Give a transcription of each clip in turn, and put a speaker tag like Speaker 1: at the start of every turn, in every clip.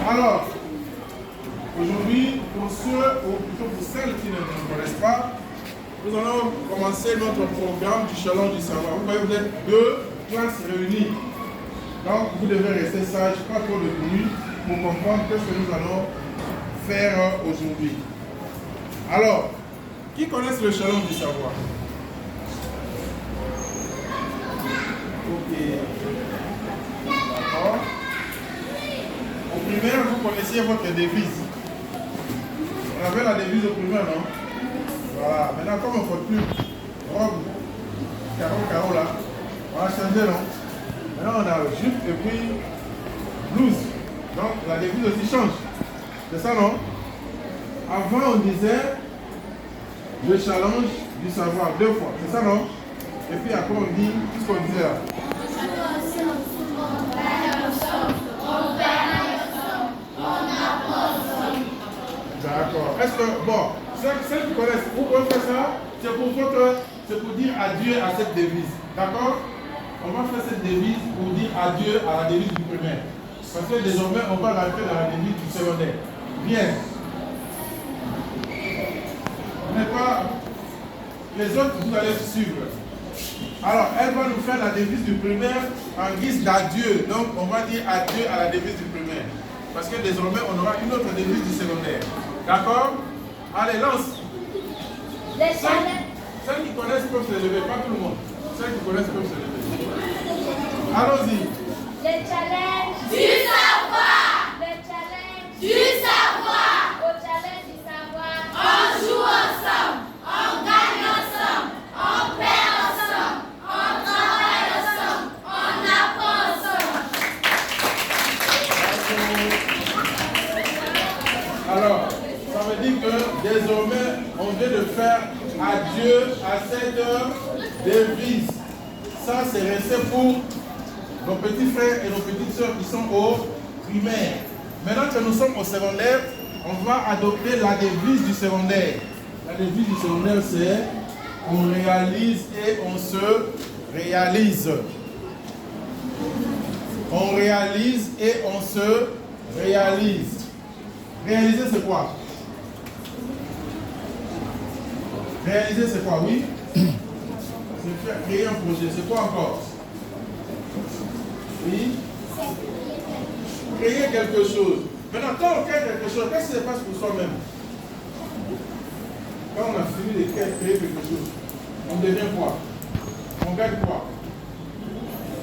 Speaker 1: Alors, aujourd'hui, pour ceux, ou plutôt pour celles qui ne nous connaissent pas, nous allons commencer notre programme du Challenge du Savoir. Vous voyez, vous êtes deux classes réunies. Donc, vous devez rester sage, pas trop de bruit, pour comprendre ce que nous allons faire aujourd'hui. Alors, qui connaissent le Challenge du Savoir? Ok. D'accord. Au primaire, vous connaissiez votre devise. On avait la devise au primaire, non? Voilà. Maintenant, comme on ne faut plus robe, carreau là, on a changé, non? Maintenant, on a jupe et puis blouse. Donc, la devise aussi change. C'est ça, non? Avant, on disait le challenge du savoir 2 fois. C'est ça, non? Et puis après, on dit tout ce qu'on disait là. D'accord. Est-ce que, bon, ceux qui connaissent, vous pouvez faire ça, c'est pour dire adieu à cette devise. D'accord? On va faire cette devise pour dire adieu à la devise du primaire. Parce que désormais, on va rentrer dans la devise du secondaire. Bien. On n'est pas... Les autres, vous allez suivre. Alors, elle va nous faire la devise du primaire en guise d'adieu. Donc, on va dire adieu à la devise du primaire. Parce que désormais, on aura une autre devise du secondaire. D'accord? Allez, lance. Celles qui connaissent peuvent se lever, pas tout le monde. Celles qui connaissent peuvent se lever. Allons-y.
Speaker 2: Le challenge du savoir. Le challenge du savoir. Au challenge du savoir. On joue ensemble. On gagne ensemble. On perd ensemble. On travaille ensemble. On apprend ensemble.
Speaker 1: Alors, ça veut dire que désormais, on vient de faire adieu à cette devise. Ça, c'est resté pour nos petits frères et nos petites sœurs qui sont au primaire. Maintenant que nous sommes au secondaire, on va adopter la devise du secondaire. La devise du secondaire, c'est on réalise et on se réalise. On réalise et on se réalise. Réaliser, c'est quoi? Réaliser, c'est quoi? Oui? C'est faire créer un projet. C'est quoi encore? Oui? Créer quelque chose. Maintenant, quand on crée quelque chose, qu'est-ce qui se passe pour soi-même? Quand on a fini de créer quelque chose, on devient quoi? On gagne quoi?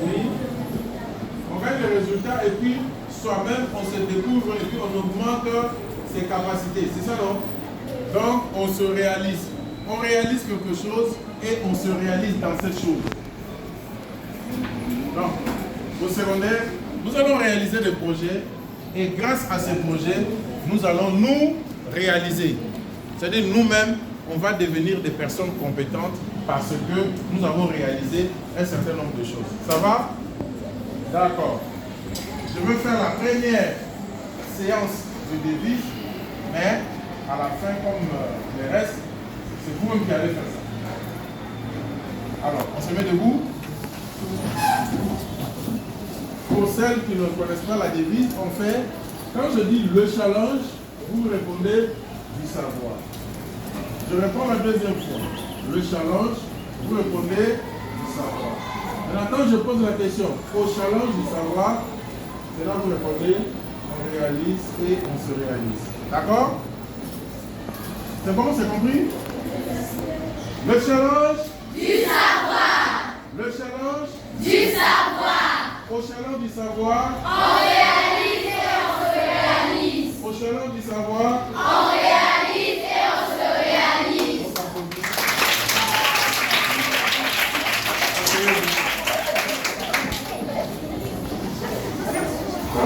Speaker 1: Oui? On gagne le résultat et puis soi-même, on se découvre et puis on augmente ses capacités. C'est ça, non? Donc, on se réalise. On réalise quelque chose et on se réalise dans cette chose. Donc, au secondaire, nous allons réaliser des projets et grâce à ces projets, nous allons nous réaliser. C'est-à-dire nous-mêmes, on va devenir des personnes compétentes parce que nous avons réalisé un certain nombre de choses. Ça va? D'accord. Je veux faire la première séance de devise, mais à la fin, comme le reste, c'est vous-même qui allez faire ça. Alors, on se met debout. Pour celles qui ne connaissent pas la devise, on fait, quand je dis le challenge, vous répondez du savoir. Je réponds la deuxième fois. Le challenge, vous répondez du savoir. Maintenant, quand je pose la question, au challenge du savoir, c'est là que vous répondez, on réalise et on se réalise. D'accord? C'est bon, c'est compris? Le challenge
Speaker 2: Du savoir.
Speaker 1: Le challenge
Speaker 2: Du savoir.
Speaker 1: Au challenge du savoir,
Speaker 2: On réalise et on se réalise.
Speaker 1: au challenge du savoir,
Speaker 2: On réalise et on se réalise.
Speaker 1: on s'applaudit.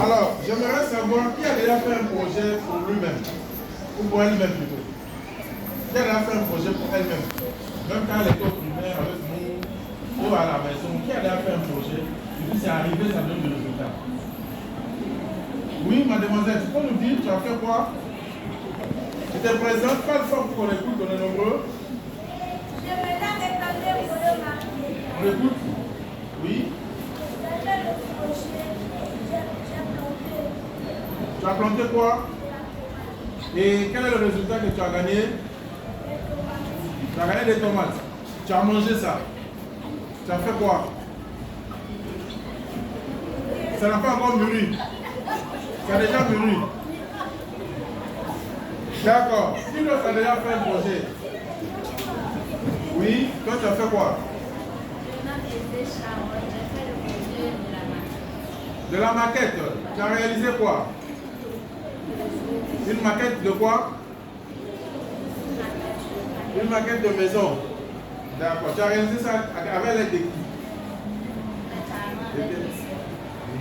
Speaker 1: Alors, j'aimerais savoir qui a déjà fait un projet pour lui-même, ou pour elle-même plutôt. Qui a déjà fait un projet pour elle-même, même quand elle était au primaire avec nous, ou à la maison, qui a déjà fait un projet, et puis c'est arrivé, ça donne des résultats. Oui, mademoiselle, tu peux nous dire, tu as fait quoi? Tu te présentes, pas de fois pour qu'on écoute, on est nombreux.
Speaker 2: Je me donne des papiers pour le marquer.
Speaker 1: On écoute? Oui.
Speaker 2: J'ai fait le projet.
Speaker 1: planté quoi? Et quel est le résultat que tu as gagné? Tu as gagné des tomates. Tu as mangé ça. Tu as fait quoi? Ça n'a pas encore mûri. Ça a déjà mûri. D'accord. Qui d'autre a déjà fait un projet? Oui, toi tu as fait quoi? De la maquette. Tu as réalisé quoi? Une maquette de quoi? Une maquette de maison. D'accord. Tu as réalisé ça avec l'aide de qui?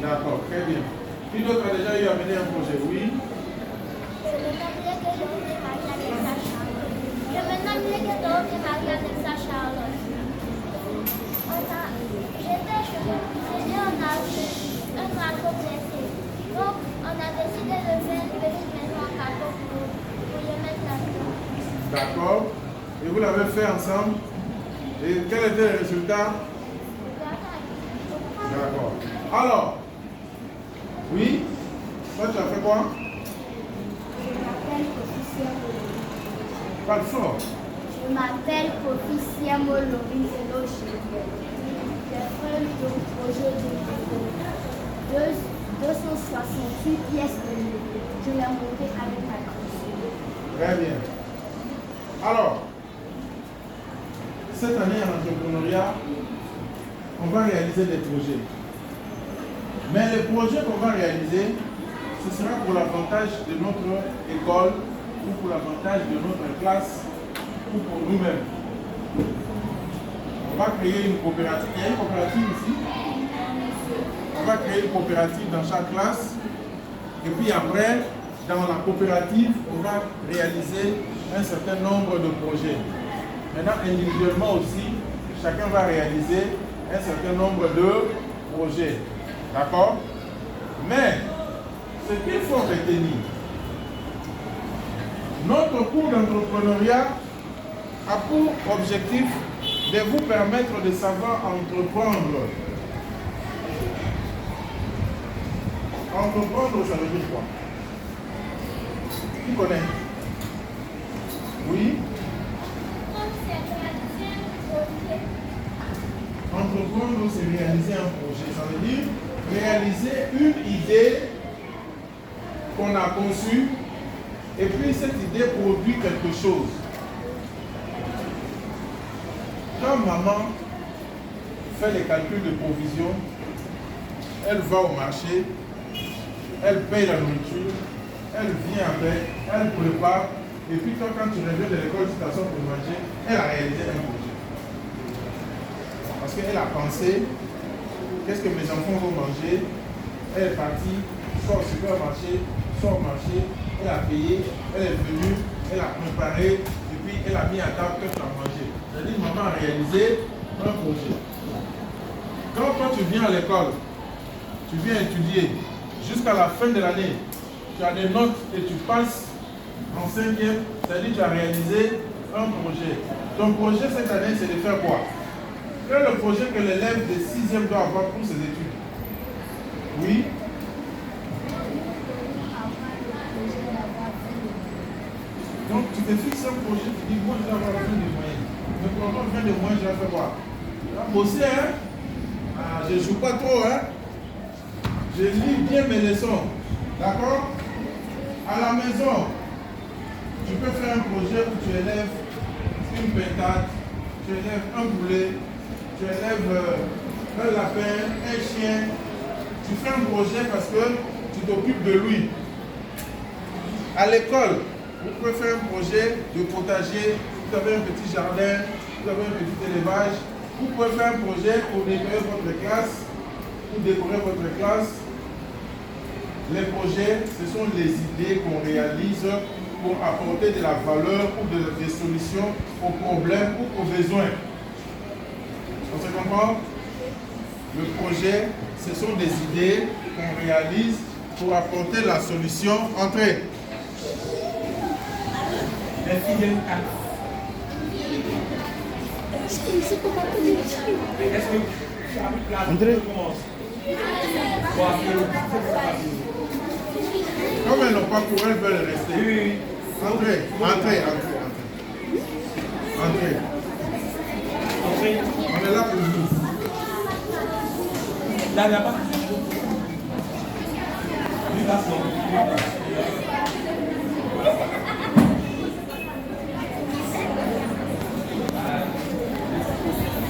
Speaker 1: D'accord, très bien. Qui d'autre a déjà eu à mener un projet? Oui.
Speaker 2: C'est le tablier que j'ai fait Marie-Alexa Charlotte. Je me nomme Léguédor et Marie-Alexa Charlotte. J'étais chez le musée et on a vu un drapeau blessé. Donc, on a décidé de faire une petite maison en carton pour le mettre là-dedans.
Speaker 1: D'accord. Et vous l'avez fait ensemble. Et quel était le résultat? D'accord. Alors, oui, toi tu as fait quoi?
Speaker 2: Je m'appelle Officier Molo.
Speaker 1: Parle fort.
Speaker 2: Je m'appelle Officier Molo. J'ai fait le projet de 268 pièces de Lego. Je l'ai monté avec ma cruche.
Speaker 1: Très bien. Alors, cette année en entrepreneuriat, on va réaliser des projets. Mais les projets qu'on va réaliser, ce sera pour l'avantage de notre école ou pour l'avantage de notre classe ou pour nous-mêmes. On va créer une coopérative. Il y a une coopérative ici. On va créer une coopérative dans chaque classe. Et puis après, dans la coopérative, on va réaliser un certain nombre de projets. Maintenant, individuellement aussi, chacun va réaliser un certain nombre de projets. D'accord? Mais, ce qu'il faut retenir, notre cours d'entrepreneuriat a pour objectif de vous permettre de savoir entreprendre. Entreprendre, ça veut dire quoi? Qui connaît? Oui? Entreprendre, c'est réaliser un projet. Ça veut dire réaliser une idée qu'on a conçue et puis cette idée produit quelque chose. Quand maman fait les calculs de provision, elle va au marché, elle paye la nourriture, elle vient avec, elle prépare, et puis toi, quand tu reviens de l'école, tu t'assois pour manger, elle a réalisé un projet. Parce qu'elle a pensé, qu'est-ce que mes enfants vont manger? Elle est partie, sort au supermarché, sort au marché, elle a payé, elle est venue, elle a préparé, et puis elle a mis à table qu'elle a mangé. C'est-à-dire que maman a réalisé un projet. Quand toi tu viens à l'école, tu viens étudier, jusqu'à la fin de l'année, tu as des notes et tu passes en 5e, c'est-à-dire que tu as réalisé un projet. Ton projet cette année, c'est de faire quoi? Quel est le projet que l'élève de 6e doit avoir pour ses études? Oui? Donc tu te fixes un projet, tu dis, moi je dois avoir besoin de moyens. Mais pour avoir besoin de moyens, je vais faire quoi? Je vais bosser, hein? Ah, je ne joue pas trop, hein? Je lis bien mes leçons. D'accord? À la maison, tu peux faire un projet où tu élèves une pétate, tu élèves un boulet, tu élèves un lapin, un chien. Tu fais un projet parce que tu t'occupes de lui. À l'école, vous pouvez faire un projet de potager, vous avez un petit jardin, vous avez un petit élevage. Vous pouvez faire un projet pour décorer votre classe, pour décorer votre classe. Les projets, ce sont les idées qu'on réalise pour apporter de la valeur ou des solutions aux problèmes ou aux besoins. On se comprend? Le projet, ce sont des idées qu'on réalise pour apporter la solution. Entrez. André. Comme elles n'ont pas couru, elles veulent rester.
Speaker 3: Oui.
Speaker 1: Entrez. On est là pour vous.
Speaker 3: Là, il n'y a pas.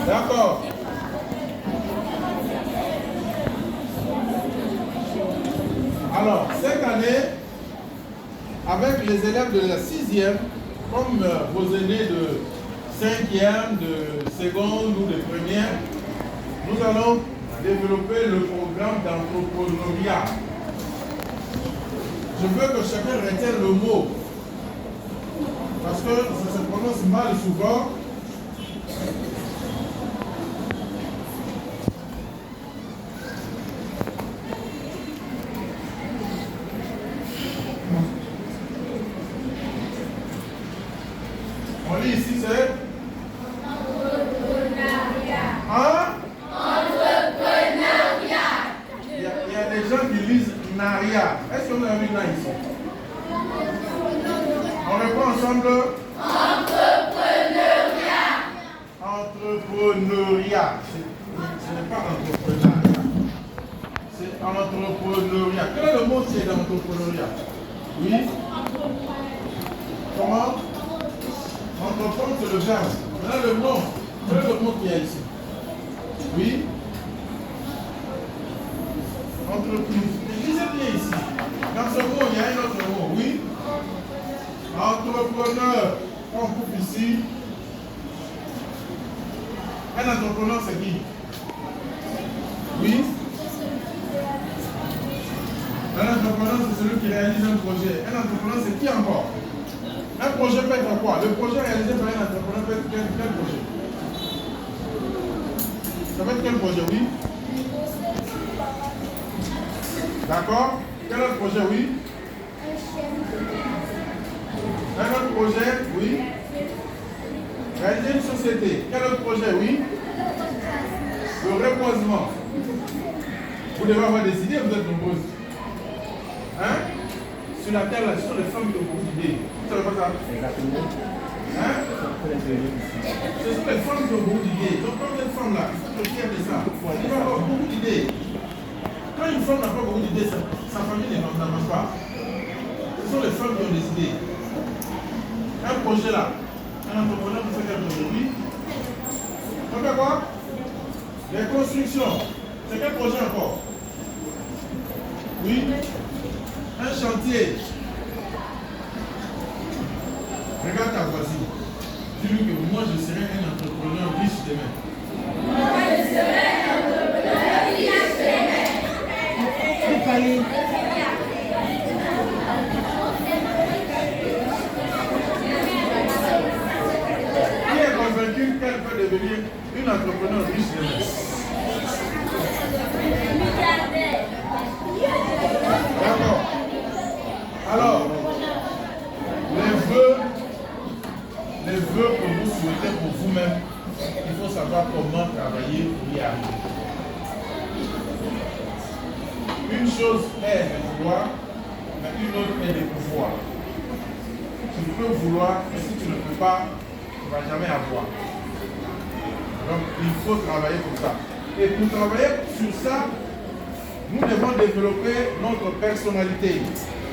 Speaker 1: D'accord. Alors, cette année, avec les élèves de la 6e, comme vos aînés de 5e, de seconde ou de première, nous allons développer le programme d'entrepreneuriat. Je veux que chacun retienne le mot, parce que ça se prononce mal souvent. On lit ici, c'est entrepreneuriat. Il y a des gens qui lisent Naria. Est-ce qu'on a vu là ici? On reprend ensemble. Entrepreneuriat. Ce n'est pas entrepreneuriat. C'est entrepreneuriat. Quel est le mot qui est dans l'entrepreneuriat? Oui. Comment? Entreprendre, c'est le verbe. Maintenant, le nom. Quel est le mot qu'il y a ici? Oui. Entreprise. Lisez bien ici. Dans ce mot, il y a un autre mot. Oui. Entrepreneur. On coupe ici. Un entrepreneur, c'est qui? Oui. Un entrepreneur, c'est celui qui réalise un projet. Un entrepreneur, c'est qui encore? Un projet peut être quoi? Le projet réalisé par un entrepreneur peut être quel projet? Ça peut être quel projet? Oui. D'accord? Quel autre projet? Oui. Un autre projet? Oui. Réaliser une société. Quel autre projet? Oui. Le reboisement. Vous devez avoir des idées, vous êtes nombreuses. Hein? Sur la terre, là, ce sont les femmes qui ont beaucoup d'idées. Vous savez pas ça?
Speaker 3: Exactement.
Speaker 1: Hein? Ce sont les femmes qui ont beaucoup d'idées. Donc, comme cette femme là, il faut être fier de ça. Il va avoir beaucoup d'idées. Quand une femme n'a pas beaucoup d'idées, sa famille n'avance pas. Ce sont les femmes qui ont des idées. Un projet là, un entrepreneur qui fait quel projet? Oui. On fait quoi? Les constructions. C'est quel projet encore? Oui. Un chantier. Regarde ta voisine. Dis-lui que moi je serai un entrepreneur riche demain. Moi je serai un entrepreneur riche demain. Qui est convaincu qu'elle peut devenir une entrepreneur riche demain? D'accord. Alors, les vœux que vous souhaitez pour vous-même, il faut savoir comment travailler pour y arriver. Une chose est de vouloir, mais une autre est de pouvoir. Tu peux vouloir, mais si tu ne peux pas, tu ne vas jamais avoir. Donc, il faut travailler pour ça. Et pour travailler sur ça, nous devons développer notre personnalité.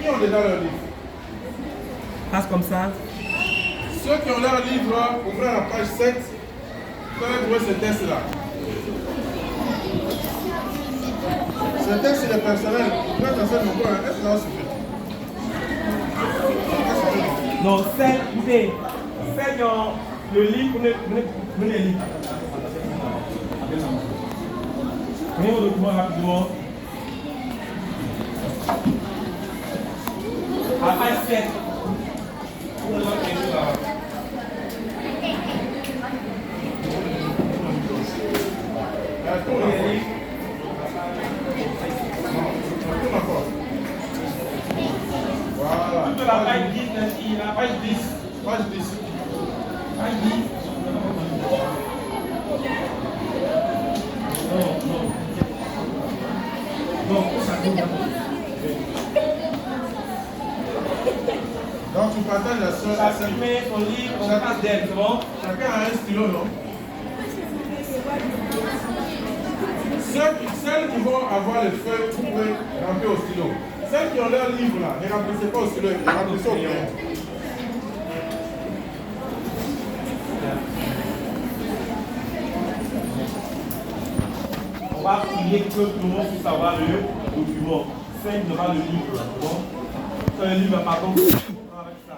Speaker 1: Qui ont déjà leur livre?
Speaker 3: Passe comme ça.
Speaker 1: Ceux qui ont leur livre, ouvrez la page 7, vous allez trouver ce test-là. Ce test, il est personnel. Vous êtes dans cette nombre, est-ce que ça va suffire?
Speaker 3: Non, c'est dans le livre, vous les lire. Prenez vos documents rapidement. À page 7.
Speaker 1: Voilà.
Speaker 3: Toute la page 10, la page 10.
Speaker 1: Page 10.
Speaker 3: Page 10. Non, ça
Speaker 1: partage la soeur.
Speaker 3: Chacun met son livre en face d'elle, c'est bon?
Speaker 1: Chacun a un stylo, non? Celles qui vont avoir les feuilles, vous pouvez remplir au stylo. Celles qui ont leur livre là, ne remplissez pas au stylo, remplissez au crayon.
Speaker 3: On va prier que tout le monde puisse avoir le document. Celle n'aura le livre, bon? Quand le livre, pardon, on prend avec ça.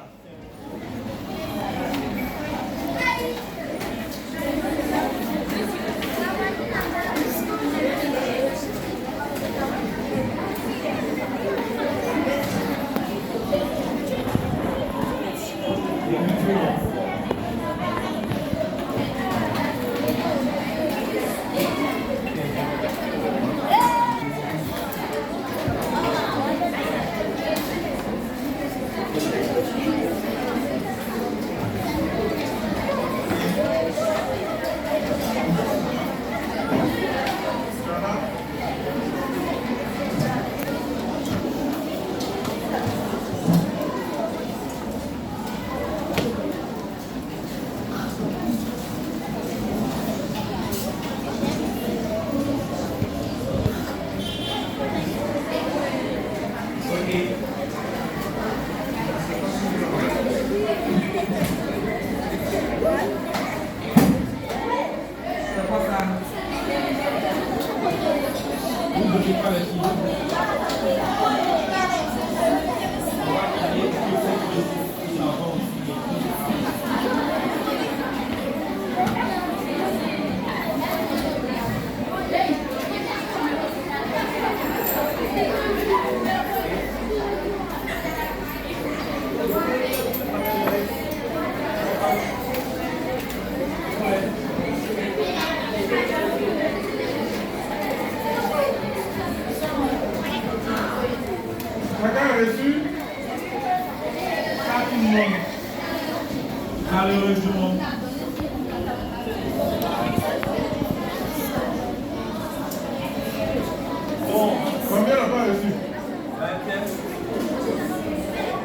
Speaker 1: Combien n'a pas reçu?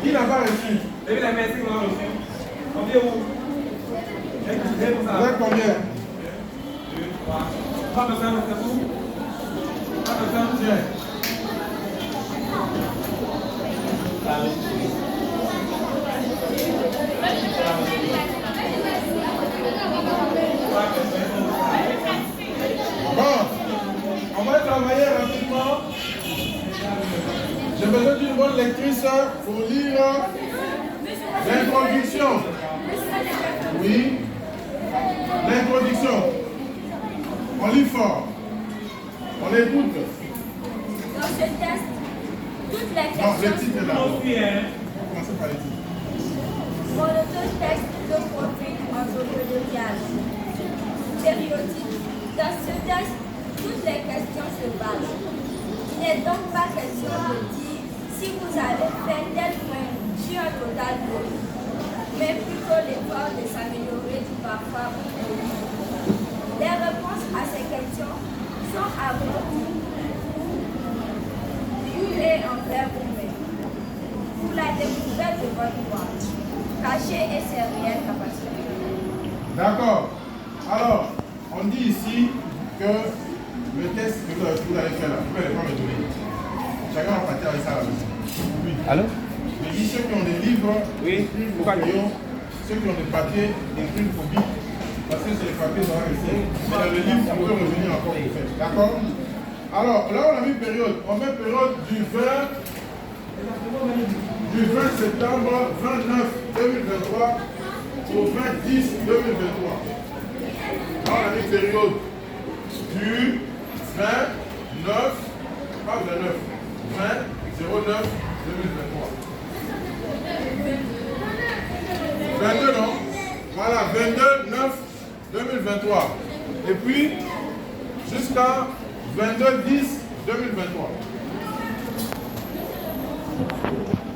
Speaker 1: Qui n'a pas reçu?
Speaker 3: Combien où?
Speaker 1: Vous êtes combien?
Speaker 3: 2, 3. Pas besoin de faire tout. Pas besoin de
Speaker 1: Tiens. Bon, on va travailler rapidement. J'ai besoin d'une bonne lectrice pour lire l'introduction. Oui, l'introduction. On lit fort. On écoute.
Speaker 2: Dans ce test, toutes les
Speaker 1: Non, le
Speaker 2: questions...
Speaker 1: titre est là.
Speaker 3: bien.
Speaker 1: Commencez par les titres.
Speaker 2: Dans le test de profil anthropologique périodique, dans ce test, toutes les questions se valent. Il n'est donc pas question de dire si vous avez fait tel point sur un total de, mais plutôt l'effort de s'améliorer du parfois ou non. Les réponses à ces questions sont à vous et envers vous-même. Pour la découverte de votre voix, cachez et ses réelles capacités.
Speaker 1: D'accord. Alors, on dit ici que le test que vous allez faire là, vous ne pouvez pas me donner. Chacun va partir avec ça à la maison. Oui.
Speaker 3: Allô?
Speaker 1: Je dis ceux qui ont des livres,
Speaker 3: Oui.
Speaker 1: écrivent au crayon, ceux qui ont des papiers, écrivent au bic, parce que c'est les papiers qu'on va rester. Mais dans le livre, on peut revenir encore pour faire. D'accord? Alors, là on a mis période. On met période du 20 septembre 29 2023 au 20 10 2023. Là on a mis période du 29, pas 29, 20 09 2023. 22 non? Voilà, 22 9 2023. Et puis, jusqu'à 22 10 2023.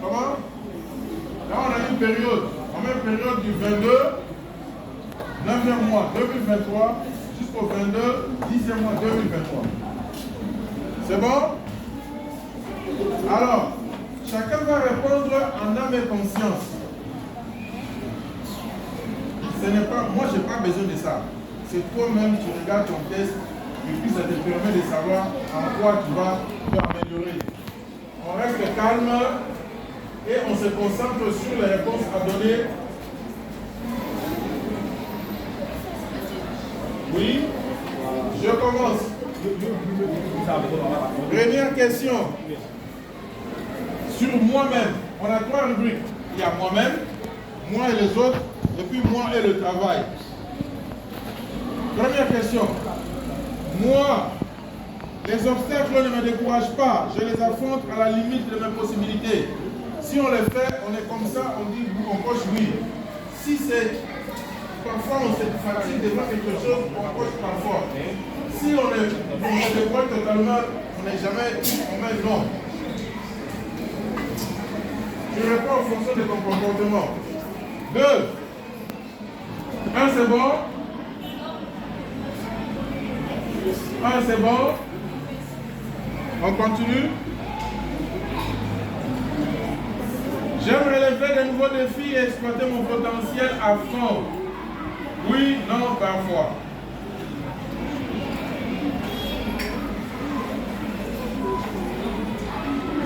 Speaker 1: Comment? Là, on a une période. On met une période du 22 9e mois 2023 jusqu'au 22 10e mois 2023. C'est bon? Alors, chacun va répondre en âme et conscience. ce n'est pas, moi je n'ai pas besoin de ça. C'est toi-même, tu regardes ton test et puis ça te permet de savoir en quoi tu vas t'améliorer. On reste calme et on se concentre sur les réponses à donner. Oui, je commence. Première question. Sur moi-même, on a 3 rubriques. Il y a moi-même, moi et les autres, et puis moi et le travail. Première question. Moi, les obstacles ne me découragent pas. Je les affronte à la limite de mes possibilités. Si on les fait, on est comme ça, on dit, on coche oui. Si c'est, parfois on se fatigue de voir quelque chose, on coche parfois. Si on se dévoile totalement, on n'est jamais, on met non. Je réponds en fonction de ton comportement. 2. 1, c'est bon. 1, c'est bon. On continue. J'aime relever de nouveaux défis et exploiter mon potentiel à fond. Oui, non, parfois.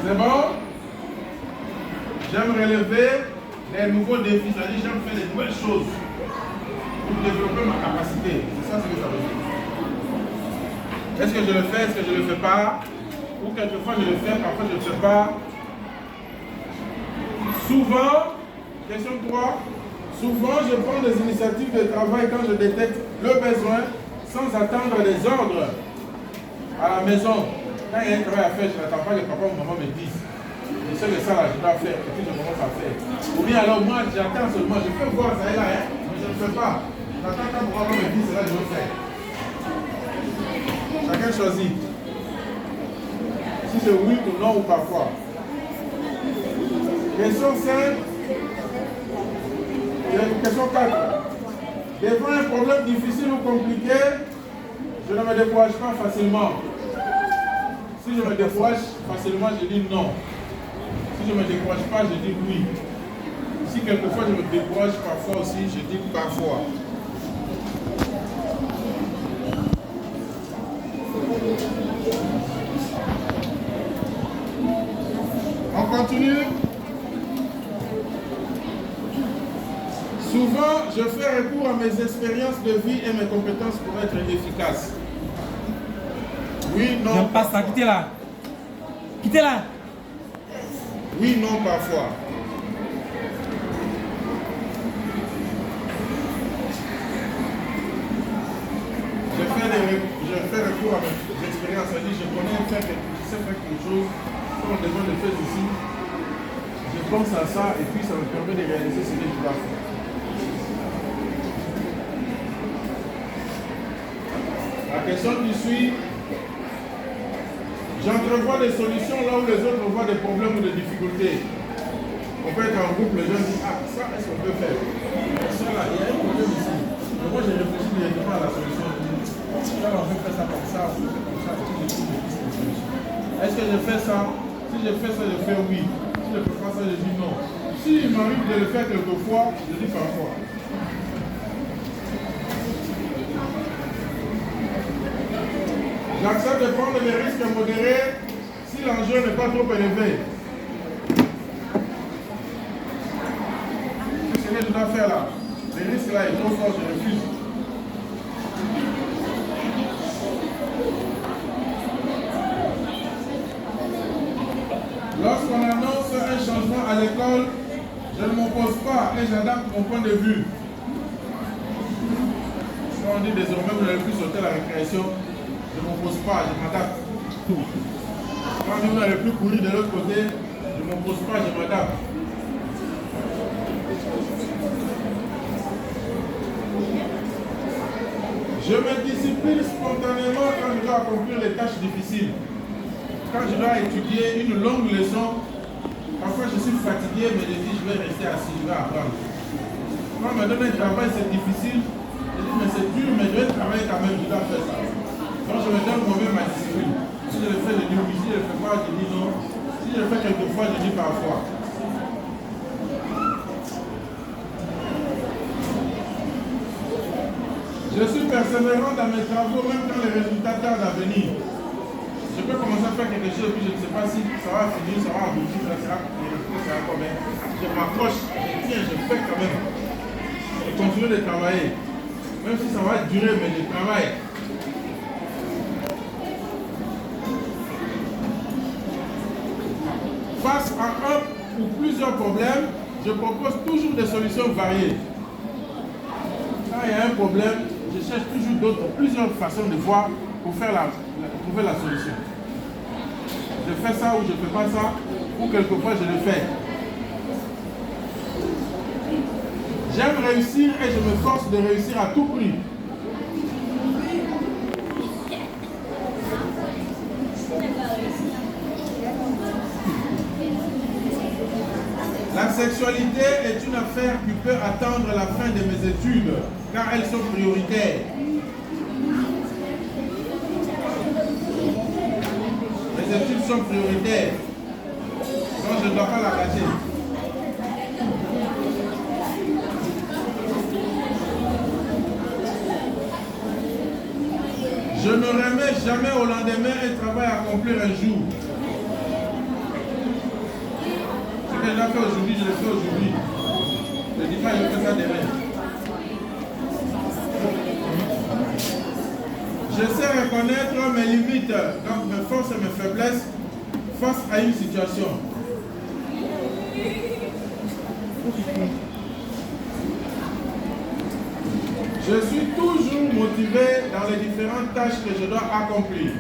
Speaker 1: C'est bon? J'aime relever des nouveaux défis, c'est-à-dire j'aime faire des nouvelles choses pour développer ma capacité. C'est ça ce que ça veut dire. Est-ce que je le fais, est-ce que je ne le fais pas? Ou quelquefois je le fais, parfois je ne le fais pas. Souvent, question 3, souvent je prends des initiatives de travail quand je détecte le besoin sans attendre les ordres à la maison. Quand il y a un travail à faire, je n'attends pas que papa ou maman me disent. Je sais que ça là, je dois faire, et puis je commence à faire. Ou bien alors moi, j'attends seulement, je peux voir ça et là, hein, mais je ne le fais pas. J'attends quand mon maman me dit, c'est là que je veux faire. Chacun choisit. Si c'est oui ou non ou parfois. Question 5. Question 4. Devant un problème difficile ou compliqué, je ne me décourage pas facilement. Si je me décourage facilement, je dis non. Si je ne me décourage pas, je dis oui. Si quelquefois je me décourage parfois aussi, je dis parfois. On continue. Souvent, je fais recours à mes expériences de vie et mes compétences pour être efficace. Oui, non.
Speaker 4: J'aime pas ça, quittez là. Quittez là.
Speaker 1: Oui, non, parfois. Je fais recours à mes expériences. C'est-à-dire, je connais faire quelque chose, comme on demande de faire ici. Je pense à ça et puis ça me permet de réaliser ce que je dois faire. La question qui suit, j'entrevois des solutions là où les autres voient des problèmes ou des difficultés. On peut être en groupe, les gens disent, ah, ça, est-ce qu'on peut faire? Ça là, il y a un problème ici. Mais moi, j'ai réfléchi directement à la solution. Là, on peut faire ça comme ça, on peut faire comme ça, et puis je trouve des pistes de solution. Est-ce que je fais ça? Si je fais ça, je fais oui. Si je ne fais pas ça, je dis non. Si il m'arrive de le faire quelquefois, je dis parfois. J'accepte de prendre des risques modérés si l'enjeu n'est pas trop élevé. C'est ce que je dois faire là. Le risque là est trop fort, je refuse. Lorsqu'on annonce un changement à l'école, je ne m'oppose pas et j'adapte mon point de vue. Quand on dit désormais vous n'allez plus sauter la récréation, je ne m'oppose pas, je m'adapte. Quand on dit vous n'allez plus courir de l'autre côté, je ne m'oppose pas, je m'adapte. Je me discipline spontanément quand je dois accomplir les tâches difficiles. Quand je dois étudier une longue leçon, parfois je suis fatigué, mais je dis je vais rester assis, je vais apprendre. Quand on me donne un travail, c'est difficile, je dis mais c'est dur, mais je vais travailler quand même, je dois faire ça. Donc je me donne moi-même ma discipline. Si je le fais, je dis oui, si je ne le fais pas, je dis non. Si je le fais quelquefois, je dis parfois. Je suis persévérant dans mes travaux, même quand les résultats tardent à venir. Je peux commencer à faire quelque chose et puis je ne sais pas si ça va finir, ça va aboutir, ça sera combien. Je m'accroche, je tiens, je fais quand même. Je continue de travailler. Même si ça va durer, mais je travaille. Face à un ou plusieurs problèmes, je propose toujours des solutions variées. Quand il y a un problème, je cherche toujours plusieurs façons de voir pour trouver la solution. Je fais ça ou je ne fais pas ça, ou quelquefois je le fais. J'aime réussir et je me force de réussir à tout prix. La sexualité est une affaire qui peut attendre la fin de mes études, car elles sont prioritaires. Les études sont prioritaires, donc je ne dois pas la cacher. Je ne remets jamais au lendemain un travail à accomplir un jour. Ce que j'ai fait aujourd'hui, je le fais aujourd'hui. Je ne dis pas que je fais ça demain. Je sais reconnaître mes limites, donc mes forces et mes faiblesses face à une situation. Je suis toujours motivé dans les différentes tâches que je dois accomplir.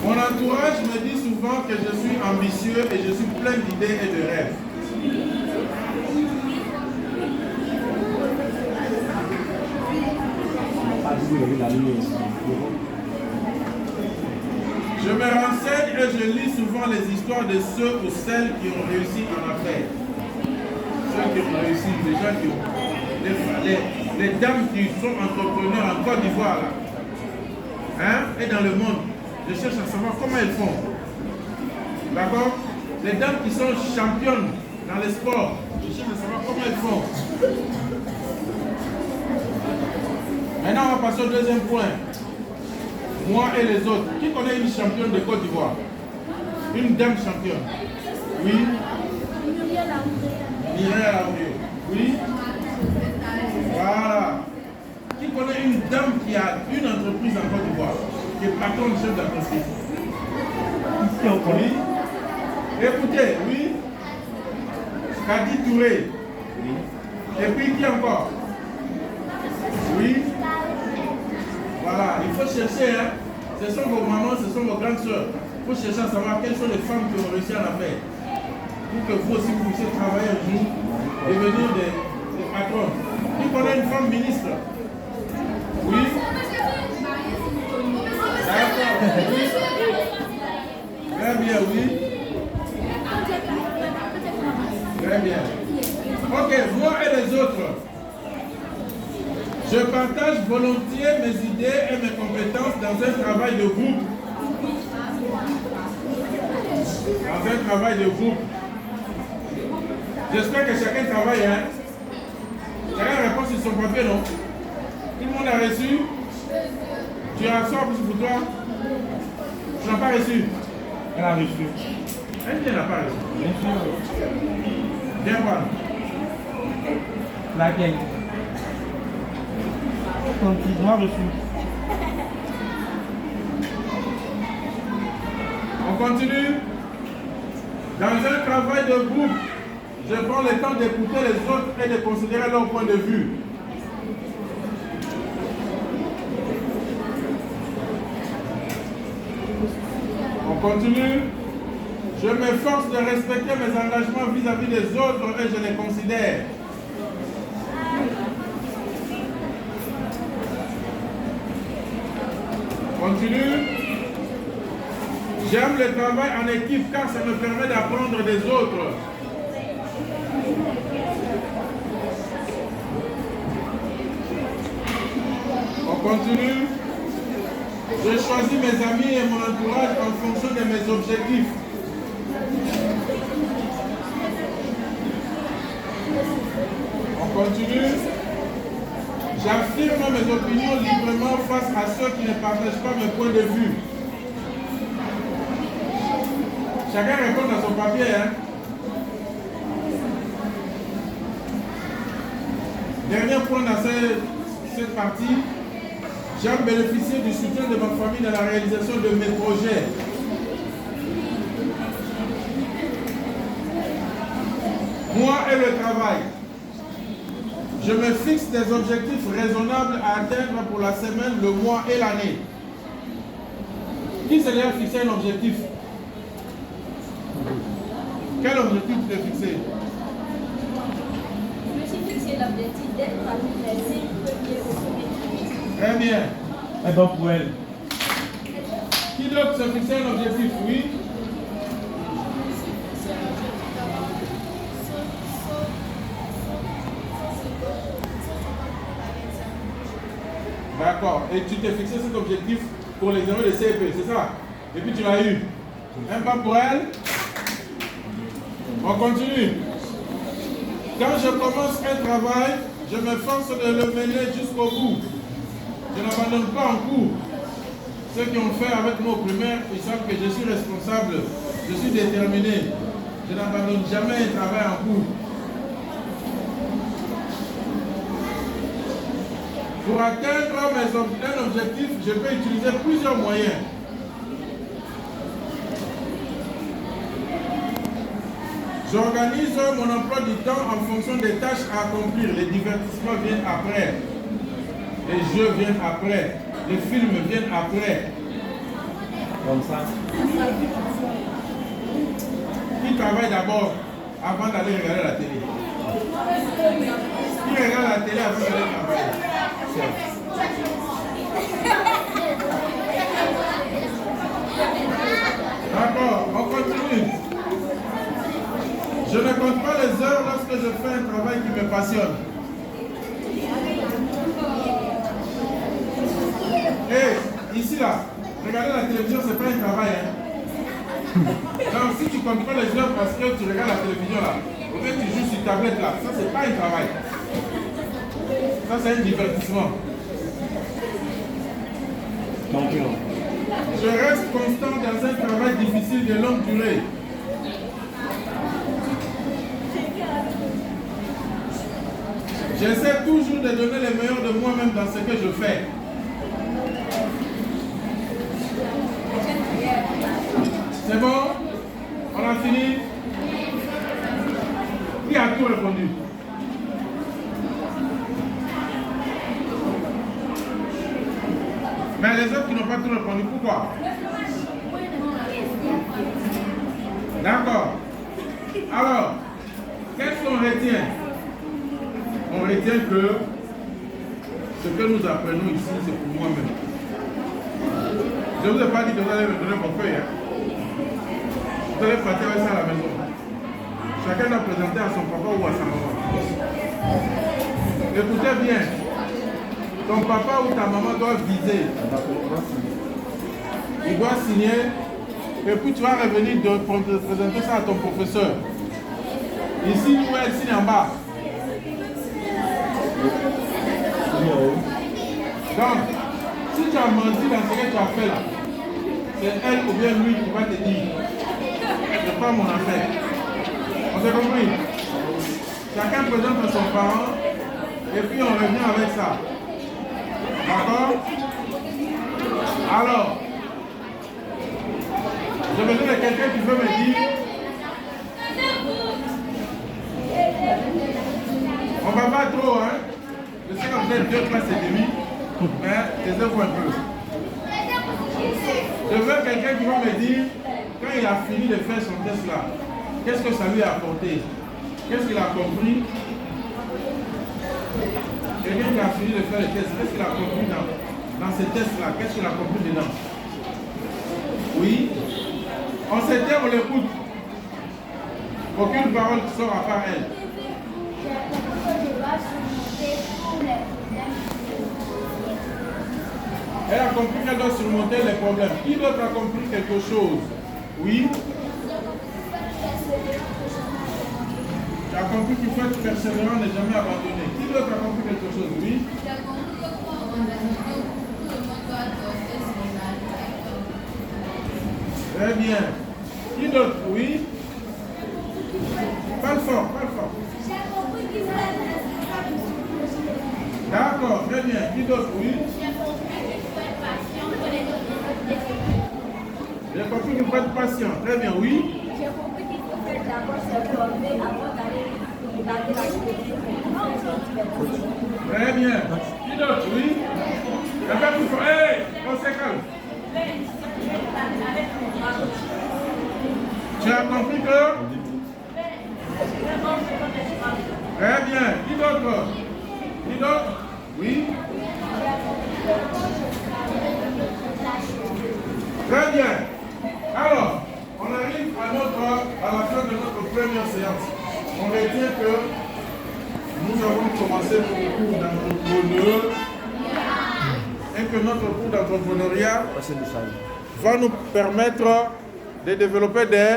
Speaker 1: Mon entourage me dit souvent que je suis ambitieux et je suis plein d'idées et de rêves. Je me renseigne et je lis souvent les histoires de ceux ou celles qui ont réussi en affaires. Ceux qui ont réussi, les gens qui ont... Les dames qui sont entrepreneurs en Côte d'Ivoire, et dans le monde. Je cherche à savoir comment elles font. D'accord? Les dames qui sont championnes dans les sports, je cherche à savoir comment elles font. Maintenant, on va passer au deuxième point. Moi et les autres. Qui connaît une championne de Côte d'Ivoire? Une dame championne. Oui. Mireille Aoudé. Oui. Voilà. Qui connaît une dame qui a une entreprise en Côte d'Ivoire, qui est patron chef d'entreprise? Ici on connaît. Écoutez, oui. Kadi Touré. Oui. Et puis qui encore? Oui. Voilà, il faut chercher, hein. Ce sont vos mamans, ce sont vos grandes soeurs. Il faut chercher à savoir quelles sont les femmes qui ont réussi à la faire. Pour que vous aussi vous puissiez travailler un jour, devenir des patrons. Qui connaît une femme ministre? Oui. D'accord. Très bien, oui. Très bien. Ok, moi et les autres. Je partage volontiers mes idées et mes compétences dans un travail de groupe. Dans un travail de groupe. J'espère que chacun travaille, hein? Chacun répond sur son papier, non? Tout le monde a reçu? Tu as reçu en plus pour toi? Tu n'as pas reçu?
Speaker 4: Elle a reçu.
Speaker 1: Elle n'a pas reçu.
Speaker 4: Bien sûr.
Speaker 1: Viens voir.
Speaker 4: Laquelle? Moi reçu.
Speaker 1: On continue. Dans un travail de groupe, je prends le temps d'écouter les autres et de considérer leur point de vue. On continue. Je m'efforce de respecter mes engagements vis-à-vis des autres et je les considère. Continue. J'aime le travail en équipe car ça me permet d'apprendre des autres. On continue. Je choisis mes amis et mon entourage en fonction de mes objectifs. continue. J'affirme mes opinions librement face à ceux qui ne partagent pas mes points de vue. Chacun répond à son papier. Hein? Dernier point dans cette partie. J'aime bénéficier du soutien de ma famille dans la réalisation de mes projets. Moi et le travail. Je me fixe des objectifs raisonnables à atteindre pour la semaine, le mois et l'année. Qui s'est déjà fixé un objectif? Quel objectif tu t'es fixé?
Speaker 2: Je me suis fixé l'objectif d'être parmi les 5 premiers au sommet.
Speaker 1: Très bien.
Speaker 4: Et bon pour elle.
Speaker 1: Qui d'autre s'est fixé un objectif? Oui. D'accord. Et tu t'es fixé cet objectif pour l'examen de CEP, c'est ça? Et puis tu l'as eu. Un pas pour elle. On continue. Quand je commence un travail, je m'efforce de le mener jusqu'au bout. Je n'abandonne pas en cours. Ceux qui ont fait avec moi au primaire, ils savent que je suis responsable. Je suis déterminé. Je n'abandonne jamais un travail en cours. Pour atteindre un objectif, je peux utiliser plusieurs moyens. J'organise mon emploi du temps en fonction des tâches à accomplir. Les divertissements viennent après. Les jeux viennent après. Les films viennent après.
Speaker 4: Comme ça.
Speaker 1: Qui travaille d'abord avant d'aller regarder la télé? Qui regarde la télé avant d'aller travailler? D'accord, on continue. Je ne compte pas les heures lorsque je fais un travail qui me passionne. Et ici là, regarder la télévision, c'est pas un travail. Hein? Donc si tu comptes pas les heures parce que tu regardes la télévision là, ou bien tu joues sur tablette là, ça c'est pas un travail. Ça c'est un divertissement. Je reste constant dans un travail difficile de longue durée. J'essaie toujours de donner le meilleur de moi-même dans ce que je fais. C'est bon? On a fini? Qui a tout répondu? Mais les autres qui n'ont pas tout répondu, pourquoi? D'accord. Alors, qu'est-ce qu'on retient? On retient que ce que nous apprenons ici, c'est pour moi-même. Je ne vous ai pas dit que vous allez me donner mon feuille. Hein? Vous allez partir avec ça à la maison. Chacun doit présenter à son papa ou à sa maman. Écoutez bien. Ton papa ou ta maman doit viser. Il doit signer. Et puis tu vas revenir de présenter ça à ton professeur. Ici, nous, elle signe en bas. Donc, si tu as menti dans ce que tu as fait là, c'est elle ou bien lui qui va te dire. C'est pas mon affaire. On s'est compris? Chacun présente à son parent et puis on revient avec ça. D'accord? Alors, j'ai besoin de quelqu'un qui veut me dire. On va pas trop, hein? Je sais que vous êtes 2 classes et demie, mais taisez-vous un peu. Je veux quelqu'un qui va me dire, quand il a fini de faire son test là, qu'est-ce que ça lui a apporté? Qu'est-ce qu'il a compris? Quelqu'un qui a fini de faire le test, qu'est-ce qu'il a compris dans ce test-là? Qu'est-ce qu'il a compris dedans? Oui? On se tait, on l'écoute. Aucune parole qui sort à part elle. Elle a compris qu'elle doit surmonter les problèmes. Qui d'autre a compris quelque chose? Oui? Tu Tu as compris qu'il faut être persévérant, ne jamais abandonner. Qui d'autre a compris quelque chose? Oui.
Speaker 2: J'ai compris que pour organiser, tout le monde doit adopter son acte.
Speaker 1: Très bien. Qui d'autre? Oui. Parle fort, parle fort.
Speaker 2: J'ai compris qu'il faut être responsable de son projet.
Speaker 1: D'accord, très bien. Qui d'autre? Oui.
Speaker 2: J'ai compris qu'il faut être patient pour les autres.
Speaker 1: J'ai compris qu'il faut être patient. Très bien, oui.
Speaker 2: J'ai compris qu'il faut faire d'abord se former avant d'aller regarder la télévision.
Speaker 1: Très bien. Qui d'autre? Oui. Un peu plus fort. Hey, on se calme. Tu as compris que? Très bien. Qui d'autre? Qui d'autre? Oui. Très bien. Alors, on arrive à la fin de notre première séance. On retient que nous avons commencé notre cours d'entrepreneur et que notre cours d'entrepreneuriat va nous permettre de développer des